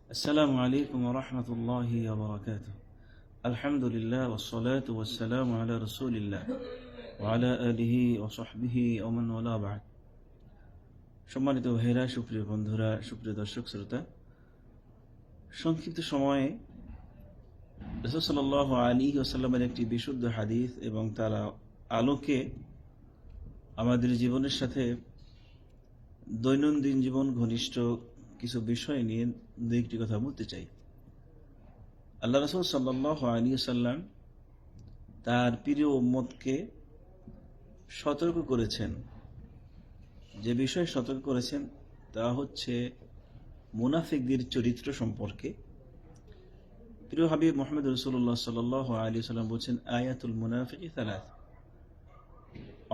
السلام عليكم ورحمة الله وبركاته. الحمد لله والصلاة والسلام على رسول الله وعلى آله وصحبه ومن والاه بعد. সম্মানিত ভাইরা, সুপ্রিয় বন্ধুরা, সুপ্রিয় দর্শক শ্রোতা, সংক্ষিপ্ত সময়ে রাসূল সাল্লাল্লাহু আলাইহি ওয়াসাল্লামের একটি বিশুদ্ধ হাদিস এবং তার আলোকে আমাদের জীবনের সাথে দৈনন্দিন জীবন ঘনিষ্ঠ কিছু বিষয় নিয়ে দু একটি কথা বলতে চাই। আল্লাহ রাসূল সাল্লাল্লাহু আলাইহি ওয়াসাল্লাম তার প্রিয় উম্মতকে সতর্ক করেছেন। যে বিষয়ে সতর্ক করেছেন তা হচ্ছে মুনাফিকদের চরিত্র সম্পর্কে। প্রিয় হাবিব মুহাম্মদ রাসূলুল্লাহ সাল্লাল্লাহু আলাইহি ওয়াসাল্লাম বলেছেন, আয়াতুল মুনাফিকি সালাস,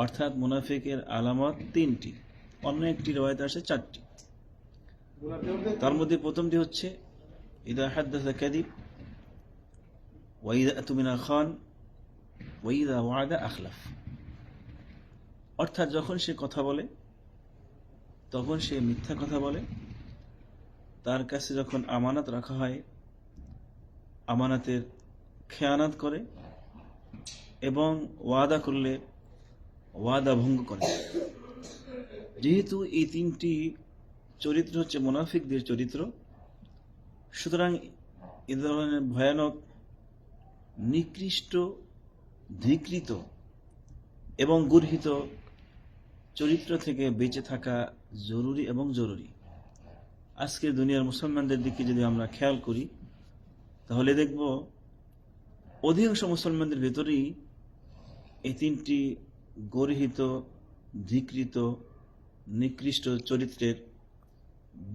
অর্থাৎ মুনাফিকের আলামত তিনটি। অন্য একটি রওয়ায়াতে আসে চারটি। তার মধ্যে প্রথমটি হচ্ছে ইদা হাদ্দাসা কাযিব ওয়া ইদা আতুমিনা খান ওয়া ইদা ওয়াদা আখলাফ, অর্থাৎ যখন সে কথা বলে তখন সে মিথ্যা কথা বলে, তার কাছে যখন আমানত রাখা হয় আমানতের খেয়ানত করে, এবং ওয়াদা করলে ওয়াদা ভঙ্গ করে। যেহেতু এই তিনটি চরিত্র হচ্ছে মুনাফিকদের চরিত্র, সুতরাং এ ধরনের ভয়ানক, নিকৃষ্ট, ধিকৃত এবং গর্হিত চরিত্র থেকে বেঁচে থাকা জরুরি এবং জরুরি। আজকের দুনিয়ার মুসলমানদের দিকে যদি আমরা খেয়াল করি তাহলে দেখব অধিকাংশ মুসলমানদের ভেতরেই এই তিনটি গর্হিত, ধিকৃত, নিকৃষ্ট চরিত্রের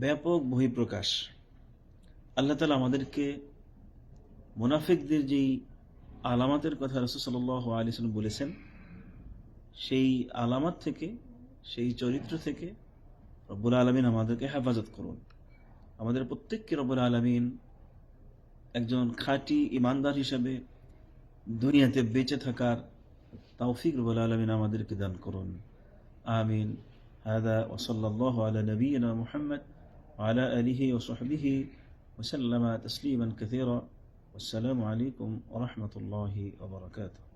ব্যাপক বহিঃপ্রকাশ। আল্লাহ তাআলা আমাদেরকে মুনাফিকদের যেই আলামতের কথা রাসূল সাল্লাল্লাহু আলাইহি ওয়াসাল্লাম বলেছেন, সেই আলামত থেকে, সেই চরিত্র থেকে রব্বুল আলামিন আমাদেরকে হেফাজত করুন। আমাদের প্রত্যেককে রব্বুল আলামিন একজন খাঁটি ইমানদার হিসাবে দুনিয়াতে বেঁচে থাকার তৌফিক রব্বুল আলামিন আমাদেরকে দান করুন। আমিন। হাদা ওয়া সাল্লাল্লাহু আলা নবিয়িনা মুহাম্মদ ওয়া আলা আলিহি ওয়া সাহবিহি ওয়া সাল্লামা তাসলিমান কাসীরা। আসসালামু আলাইকুম ওয়া রাহমাতুল্লাহি ওয়া বারাকাতুহু।